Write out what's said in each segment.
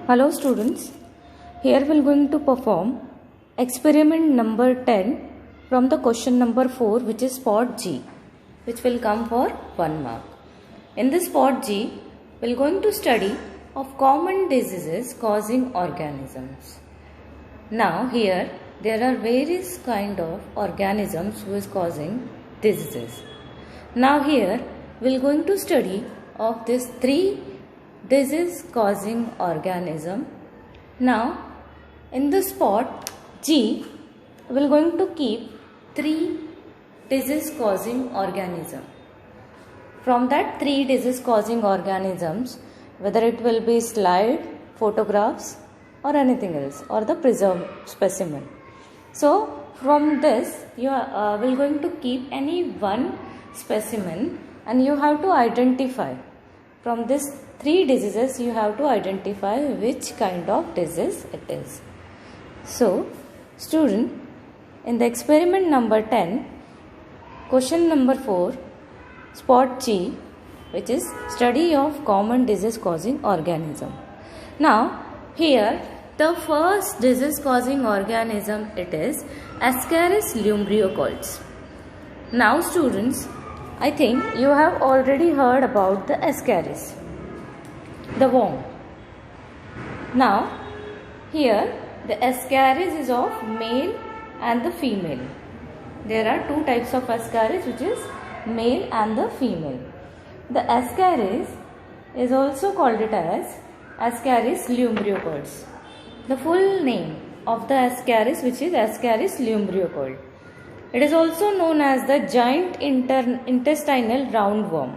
Hello students, here we are going to perform experiment number 10 from the question number 4, which is spot G, which will come for 1 mark. In this spot G, we are going to study of common diseases causing organisms. Now here there are various kind of organisms who is causing diseases. Now here we are going to study of these 3 disease causing organism. Now in the spot G, we are going to keep 3 disease causing organism. From that 3 disease causing organisms, whether it will be slide, photographs or anything else, or the preserved specimen. So from this you are going to keep any one specimen and you have to identify. From this 3 diseases you have to identify which kind of disease it is. So student, in the experiment number 10, question number 4, spot G, which is study of common disease causing organism. Now here the first disease causing organism, it is Ascaris lumbricoides. Now students, I think you have already heard about the Ascaris, the worm. Now here the Ascaris is of male and the female. There are 2 types of Ascaris, which is male and the female. The Ascaris is also called it as Ascaris lumbricoides. The full name of the Ascaris, which is Ascaris lumbricoides. It is also known as the giant intestinal roundworm.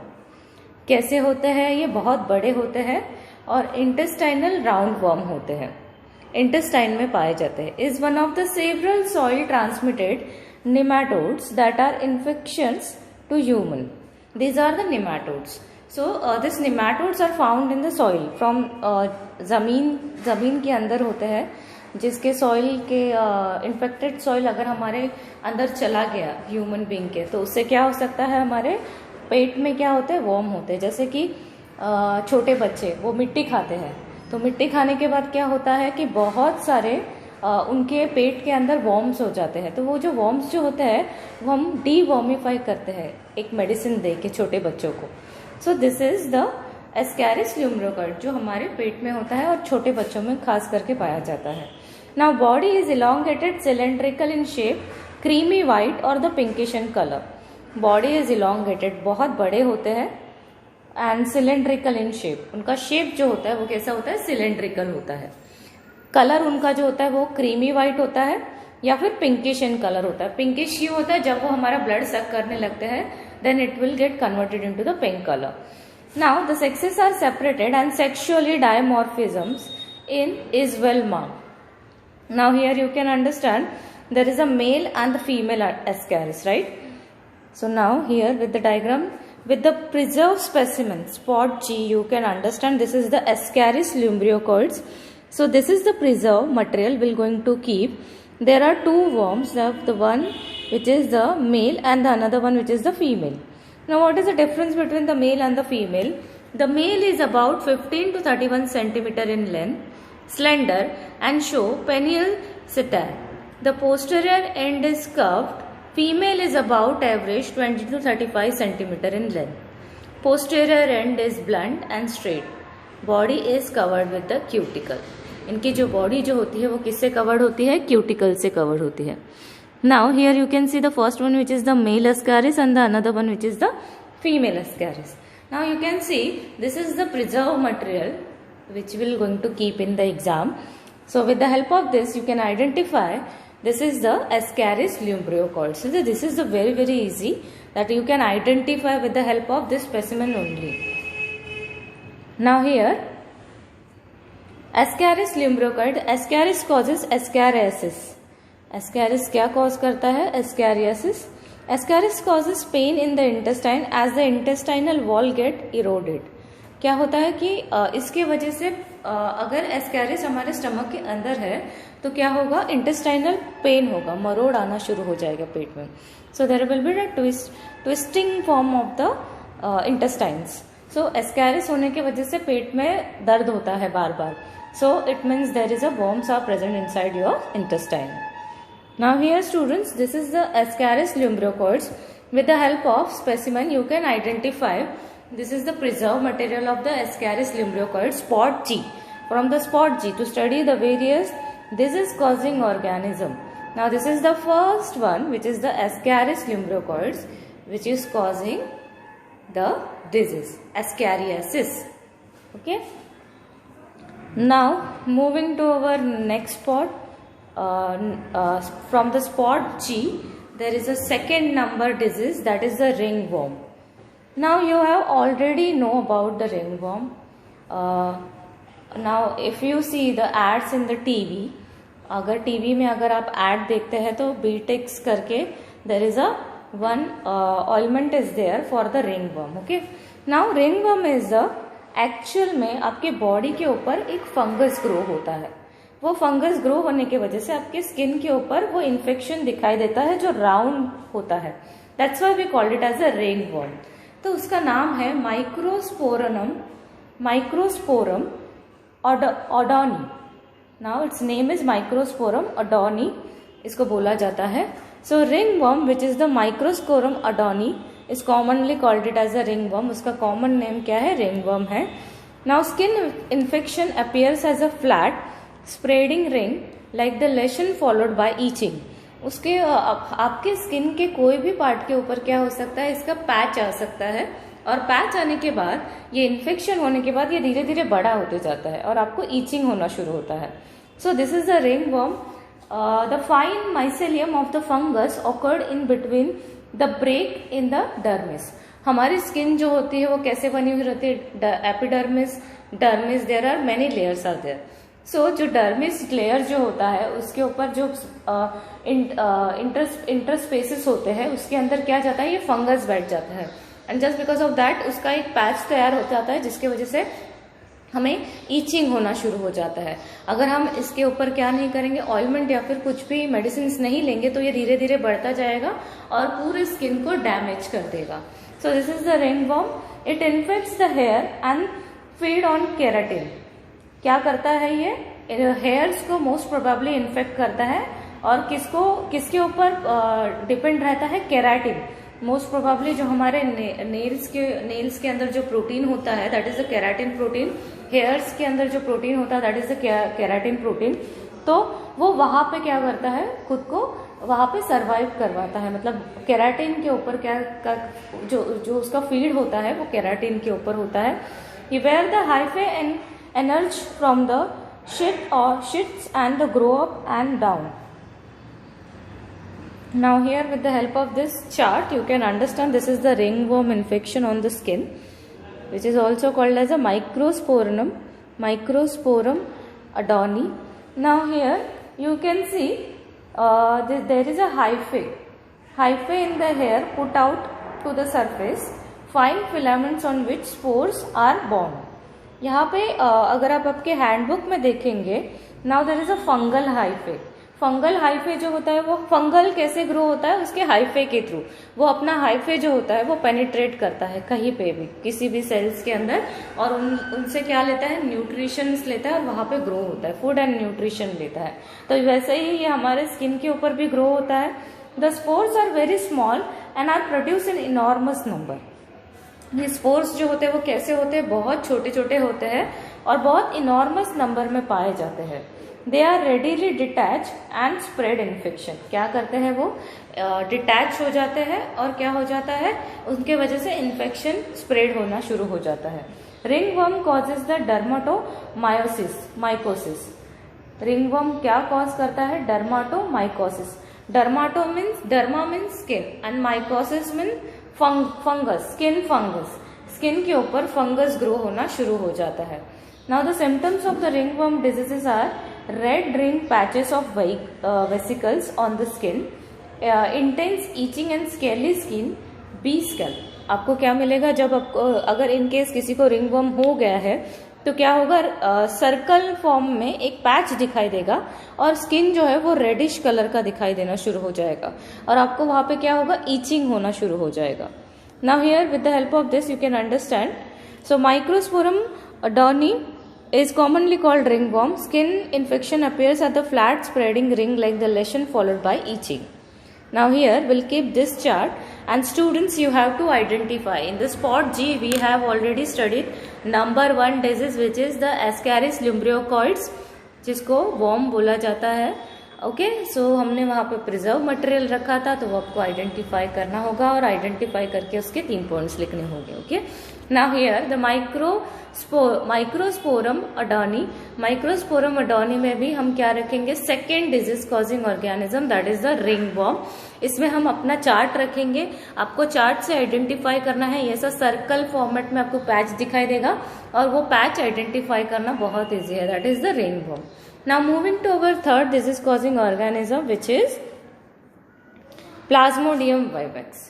कैसे होते हैं ये? बहुत बड़े होते हैं और intestinal roundworm होते हैं, intestine में पाए जाते हैं. Is one of the several soil transmitted nematodes that are infectious to human. These are the nematodes. So these nematodes are found in the soil from जमीन के अंदर होते हैं, जिसके सॉइल के इन्फेक्टेड सॉइल अगर हमारे अंदर चला गया ह्यूमन बीइंग के, तो उससे क्या हो सकता है, हमारे पेट में क्या होते हैं, वर्म होते हैं. जैसे कि छोटे बच्चे वो मिट्टी खाते हैं, तो मिट्टी खाने के बाद क्या होता है कि बहुत सारे उनके पेट के अंदर वर्म्स हो जाते हैं. तो वो जो वर्म्स जो होते हैं वो हम डीवर्मिफाई करते हैं एक मेडिसिन दे के छोटे बच्चों को. So this is the Ascaris lumbricoid, जो हमारे पेट में होता है और छोटे बच्चों में खास करके पाया जाता है. Now body is elongated, cylindrical in shape, creamy white और the pinkish in colour. Body is elongated, बहुत बड़े होते हैं, एंड सिलेंड्रिकल इन शेप, उनका शेप जो होता है वो कैसा होता है, सिलेंड्रिकल होता है. कलर उनका जो होता है वो क्रीमी वाइट होता है या फिर पिंकिश इन कलर होता है. पिंकिश ये होता है जब वो हमारा ब्लड सक करने लगते हैं, then it will get converted into the pink colour. Now the sexes are separated and sexually dimorphisms in is well marked. Now here you can understand there is a male and the female Ascaris, right? So now here with the diagram, with the preserved specimen spot G, you can understand this is the Ascaris lumbricoides. So this is the preserved material we are going to keep. There are 2 worms, the one which is the male and the another one which is the female. Now what is the difference between the male and the female? The male is about 15 to 31 centimeter in length, slender and show penial setae. The posterior end is curved. Female is about average 20 to 35 centimeter in length. Posterior end is blunt and straight. Body is covered with the cuticle. इनकी जो body जो होती है वो किससे covered होती है, cuticle से कवर्ड होती है. Now here you can see the first one which is the male Ascaris and the another one which is the female Ascaris. Now you can see this is the preserved material which we are going to keep in the exam. So with the help of this you can identify this is the Ascaris lumbricoides. So this is the very easy that you can identify with the help of this specimen only. Now here Ascaris lumbricoides, Ascaris causes ascariasis. Ascaris क्या cause करता है, ascariasis. Ascaris causes pain in the intestine as the intestinal wall get eroded. क्या होता है कि इसके वजह से अगर एस्कैरिस हमारे स्टमक के अंदर है तो क्या होगा, इंटेस्टाइनल पेन होगा, मरोड़ आना शुरू हो जाएगा पेट में. So there will be a twisting form of the intestines. सो एस्कैरिस होने की वजह से पेट में दर्द होता है बार बार. So it means there is a worms are present inside your intestine. Now here students, this is the Ascaris lumbricoids. With the help of specimen you can identify, this is the preserved material of the Ascaris lumbricoids, spot G. From the spot G to study the various disease causing organism. Now this is the first one, which is the Ascaris lumbricoids, which is causing the disease Ascariasis. Okay. Now moving to our next spot, from the spot G there is a second number disease, that is the ringworm. Now you have already know about the ringworm. Now if you see the ads in the TV, अगर TV में अगर आप ad देखते हैं तो Betex करके there is a one ointment is there for the ringworm. Okay. Now ringworm is the actual में आपके बॉडी के ऊपर एक फंगस ग्रो होता है. वो फंगस ग्रो होने की वजह से आपके स्किन के ऊपर वो इन्फेक्शन दिखाई देता है जो राउंड होता है. That's why we called it as a ringworm. तो उसका नाम है Microsporum audouini. Now its name is Microsporum audouini, इसको बोला जाता है. So ringworm which is the Microsporum audouini is commonly called it as a ringworm. उसका common name क्या है? ringworm है. Now skin infection appears as a flat spreading ring like the lesion followed by itching. उसके आपके skin के कोई भी part के ऊपर क्या हो सकता है? इसका पैच आ सकता है, और पैच आने के बाद ये इन्फेक्शन होने के बाद ये धीरे धीरे बड़ा होते जाता है और आपको ईचिंग होना शुरू होता है. सो this is the ringworm. The fine mycelium of the fungus occurred in between the break in the dermis. हमारी स्किन जो होती है वो कैसे बनी हुई रहती है? Epidermis, dermis, there are many layers are there. सो जो डर्मिस लेयर जो होता है उसके ऊपर जो इंटरस्पेसेस होते हैं उसके अंदर क्या जाता है? ये फंगस बैठ जाता है, and just because of that उसका एक पैच तैयार हो जाता है जिसकी वजह से हमें ईचिंग होना शुरू हो जाता है. अगर हम इसके ऊपर क्या नहीं करेंगे, ऑइलमेंट या फिर कुछ भी मेडिसिन नहीं लेंगे, तो ये धीरे धीरे बढ़ता जाएगा और पूरे स्किन को डैमेज कर देगा. So this is the ringworm. It infects the hair and feed on keratin. क्या करता है ये? हेयर्स को मोस्ट प्रोबेबली इन्फेक्ट करता है, और किसके ऊपर डिपेंड रहता है? केराटिन. मोस्ट प्रोबेबली जो हमारे नेल्स के अंदर जो प्रोटीन होता है that is the keratin protein. Hairs के अंदर जो प्रोटीन होता है that is the keratin protein. तो वो वहां पे क्या करता है? खुद को वहां पे सरवाइव करवाता है. मतलब केराटिन के ऊपर जो उसका फीड होता है वो केराटिन के ऊपर होता है. Where the hyphae emerge from the shits and the grow up and down. Now here with the help of this chart you can understand this is the ringworm infection on the skin, which is also called as a microsporum odontini. Now here you can see there is a hyphae in the hair put out to the surface, fine filaments on which spores are born. यहाँ पे अगर आप आपके handbook में देखेंगे, now there is a fungal hyphae. Fungal hyphae जो होता है वो फंगल कैसे ग्रो होता है? उसके हाइफे के थ्रू. वो अपना हाइफे जो होता है वो पेनिट्रेट करता है कहीं पे भी, किसी भी सेल्स के अंदर, और उनसे क्या लेता है? न्यूट्रिशंस लेता है और वहां पे ग्रो होता है, फूड एंड न्यूट्रिशन लेता है. तो वैसे ही ये हमारे स्किन के ऊपर भी ग्रो होता है. The spores are very small and are produce in enormous number. ये स्पोर्स जो होते हैं वो कैसे होते हैं? बहुत छोटे छोटे होते हैं और बहुत इनॉर्मस नंबर में पाए जाते हैं. They are readily detach and spread infection. क्या करते हैं? वो डिटैच हो जाते हैं और क्या हो जाता है? उनके वजह से इन्फेक्शन स्प्रेड होना शुरू हो जाता है. Ringworm causes the mycosis. Ringworm क्या कॉज करता है? Dermatomycosis. Derma means skin and mycosis mean fungus, skin fungus. Skin के ऊपर फंगस ग्रो होना शुरू हो जाता है. Now the symptoms of the ringworm diseases are red ring patches of vesicles on the skin, intense itching and scaly skin, be scale. आपको क्या मिलेगा जब आपको अगर इन केस किसी को रिंगवर्म हो गया है तो क्या होगा? सर्कल फॉर्म में एक पैच दिखाई देगा और स्किन जो है वो रेडिश कलर का दिखाई देना शुरू हो जाएगा और आपको वहां पे क्या होगा? ईचिंग होना शुरू हो जाएगा. Now here with the help of this you can understand. So Microsporum adoni is commonly called ringworm. Skin infection appears at the flat spreading ring like the lesion followed by itching. Now here we'll keep this chart, and students you have to identify. In the spot G we have already studied number 1 disease which is the Ascaris lumbricoides, जिसको worm बोला जाता है. Okay, सो हमने वहाँ पे preserve material रखा था, तो वो आपको आइडेंटिफाई करना होगा और आइडेंटिफाई करके उसके 3 पॉइंट्स लिखने होंगे. Okay, now here the microsporum Adani. Microsporum Adani में भी हम क्या रखेंगे, second disease causing organism, that is the ringworm. इसमें हम अपना चार्ट रखेंगे. आपको चार्ट से आइडेंटिफाई करना है. ऐसा सर्कल फॉर्मेट में आपको पैच दिखाई देगा और वो पैच आइडेंटिफाई करना बहुत ईजी है. That is the ringworm. Now moving to our third disease causing organism, which is Plasmodium vivax.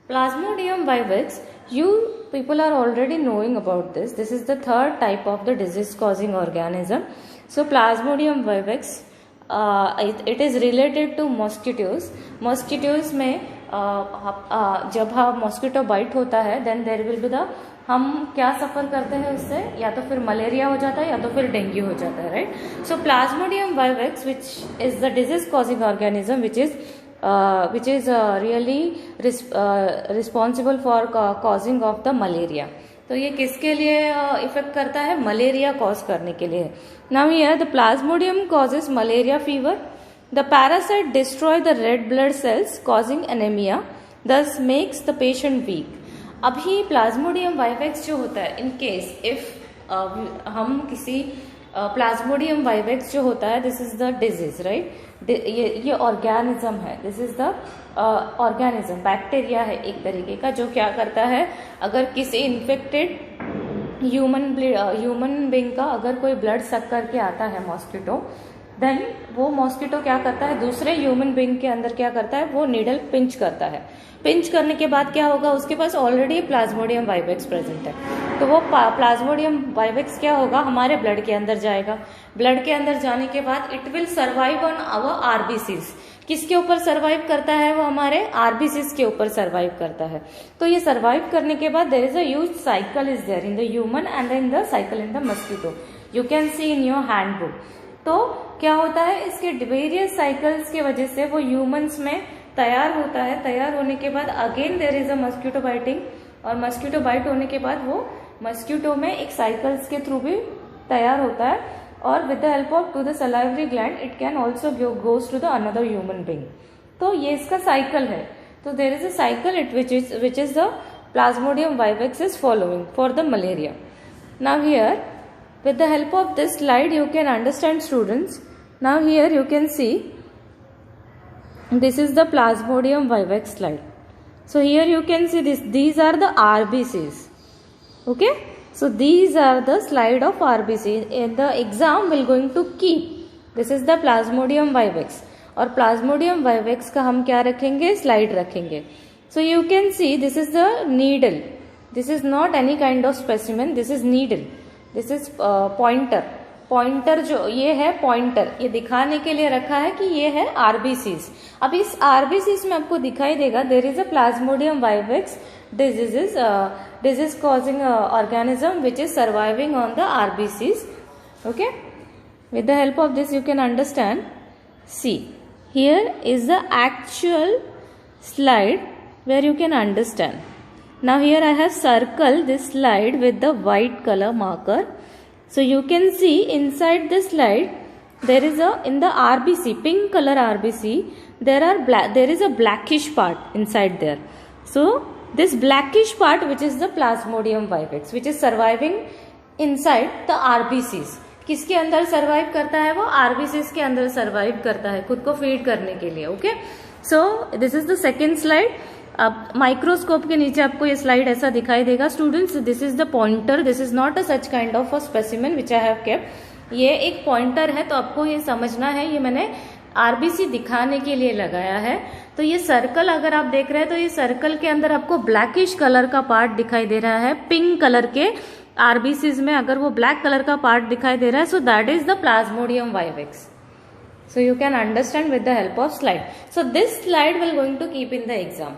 Plasmodium vivax, you people are already knowing about this. This is the third type of the disease causing organism. So Plasmodium vivax, it is related to mosquitoes. Mosquitoes में जब mosquito bite होता है, then there will be the, हम क्या सफर करते हैं उससे, या तो फिर मलेरिया हो जाता है या तो फिर डेंगू हो जाता है, right. So Plasmodium vivax which is the disease causing organism which is really responsible for causing of the malaria. तो ये किसके लिए इफेक्ट करता है, मलेरिया कॉज करने के लिए. Now here the Plasmodium causes malaria fever. The parasite destroy the red blood cells causing anaemia, दस मेक्स द पेशेंट वीक. अभी प्लाज्मोडियम वाइवेक्स जो होता है, इन केस इफ हम किसी प्लाज्मोडियम वाइवेक्स जो होता है, this is the disease, right. ये ऑर्गेनिज्म है, this is the organism, bacteria है एक तरीके का, जो क्या करता है, अगर किसी इन्फेक्टेड ह्यूमन बीइंग का अगर कोई ब्लड सक करके आता है मॉस्किटो, देन वो मॉस्किटो क्या करता है, दूसरे ह्यूमन बीइंग के अंदर क्या करता है, वो नीडल पिंच करता है. पिंच करने के बाद क्या होगा, उसके पास ऑलरेडी प्लाज्मोडियम वाइवेक्स प्रेजेंट है, तो वो प्लाज्मोडियम वाइवेक्स क्या होगा, हमारे ब्लड के अंदर जाएगा. ब्लड के अंदर जाने के बाद it will survive on our RBCs. किसके ऊपर सर्वाइव करता है, वो हमारे आरबीसीज के ऊपर सर्वाइव करता है. तो ये सर्वाइव करने के बाद there is a huge cycle is there in the human and in the cycle in the mosquito. You can see in your handbook. तो क्या होता है, इसके वेरियस साइकिल्स की वजह से वो ह्यूमंस में तैयार होता है. तैयार होने के बाद again there is a mosquito biting, और मस्किटो बाइट होने के बाद वो मस्किटो में एक साइकिल्स के थ्रू भी तैयार होता है, और with the help of to the salivary gland it can also goes to the another human being. तो ये इसका साइकिल है. तो there is a cycle it which is the plasmodium vivax is following for the malaria. Now here with the help of this slide you can understand, students. Now here you can see this is the Plasmodium vivax slide. So here you can see these are the RBCs. Okay, so these are the slide of RBC. In the exam will going to keep this is the Plasmodium vivax, और Plasmodium vivax का हम क्या रखेंगे, slide रखेंगे. So you can see this is the needle. This is not any kind of specimen. This is needle. This is pointer. Pointer जो ये है pointer, ये दिखाने के लिए रखा है कि ये है आरबीसीज. अब इस आरबीसीज में आपको दिखाई देगा there is a plasmodium vivax disease causing organism which is surviving on the RBCs. Okay, with the help of this you can understand. See here is the actual slide where you can understand. Now here I have circled this slide with the white color marker. So you can see inside this slide there is a, in the RBC, pink color RBC, there is a blackish part inside there. So this blackish part which is the Plasmodium vivax which is surviving inside the RBCs. किसके अंदर survive करता है वो? RBCs के अंदर survive करता है खुद को फीड करने के लिए. Okay, so this is the second slide. अब माइक्रोस्कोप के नीचे आपको ये स्लाइड ऐसा दिखाई देगा. Students, this is the pointer, this is not a such kind of a specimen which I have kept. ये एक पॉइंटर है, तो आपको ये समझना है ये मैंने आरबीसी दिखाने के लिए लगाया है. तो ये सर्कल अगर आप देख रहे हैं तो ये सर्कल के अंदर आपको ब्लैकिश कलर का पार्ट दिखाई दे रहा है. पिंक कलर के आरबीसीज में अगर वो ब्लैक कलर का पार्ट दिखाई दे रहा है, so that is the plasmodium vivax. So you can understand with the help of slide. So this slide will going to keep in the exam.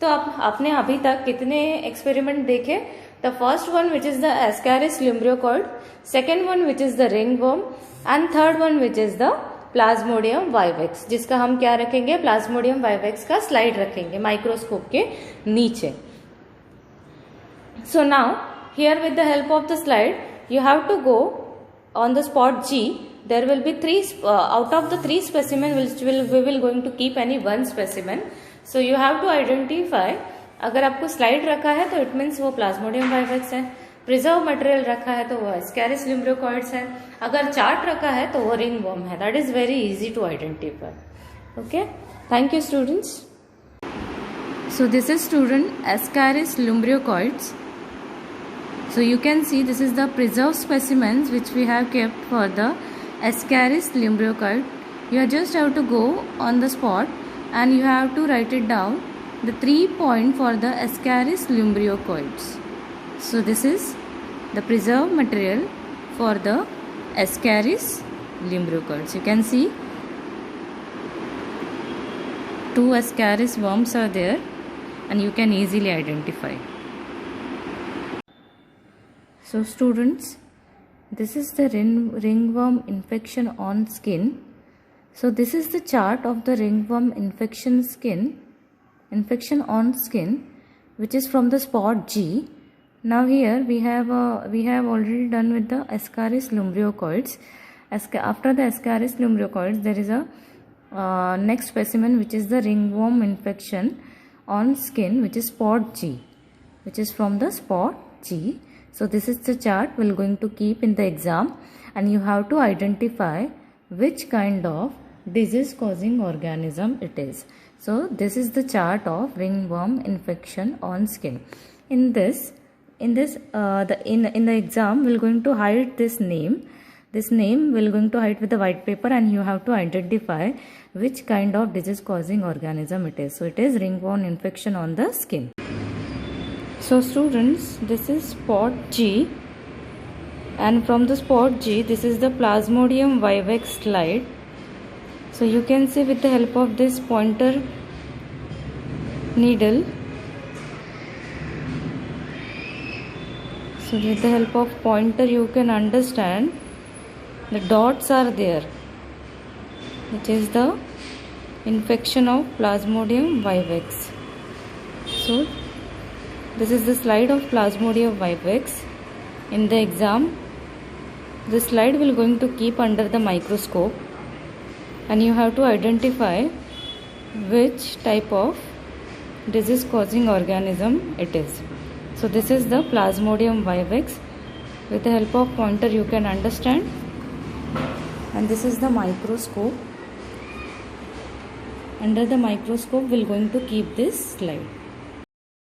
तो आपने अभी तक कितने एक्सपेरिमेंट देखे? The first one which is the Ascaris lumbricoid, second one which is the ringworm and third one which is the Plasmodium vivax, जिसका हम क्या रखेंगे, Plasmodium vivax का स्लाइड रखेंगे माइक्रोस्कोप के नीचे. So now here with the help of the slide you have to go on the spot G. There will be three out of the three specimen which we will going to keep any one specimen. So you have to identify. अगर आपको slide रखा है तो it means वो Plasmodium vivax है. Preserve material रखा है तो वो एस्कैरिस लुम्ब्रिकोइड्स है. अगर चार्ट रखा है तो वो रिंगवर्म है. That is very easy to identify. Okay, thank you students. So this is student Ascaris lumbricoides. So you can see this is the preserved specimens which we have kept for the Ascaris lumbricoid. You just have to go on the spot and you have to write it down the 3 point for the Ascaris lumbricoids. So this is the preserved material for the Ascaris lumbricoids. You can see 2 Ascaris worms are there and you can easily identify. So students, this is the ringworm infection on skin. So this is the chart of the ringworm infection on skin, which is from the spot G. Now here we have already done with the Ascaris lumbricoids. After the Ascaris lumbricoids, there is a next specimen which is the ringworm infection on skin, which is spot G, which is from the spot G. So this is the chart we are going to keep in the exam, and you have to identify which kind of disease causing organism it is. So this is the chart of ringworm infection on skin. In the exam we are going to hide this name. This name we are going to hide with the white paper, and you have to identify which kind of disease causing organism it is. So it is ringworm infection on the skin. So students, this is spot G, and from the spot G this is the Plasmodium vivax slide. So you can see with the help of this pointer needle, so with the help of pointer you can understand the dots are there, which is the infection of Plasmodium vivax. So this is the slide of Plasmodium vivax. In the exam, this slide will going to keep under the microscope, and you have to identify which type of disease causing organism it is. So this is the Plasmodium vivax. With the help of pointer you can understand, and this is the microscope. Under the microscope we are going to keep this slide.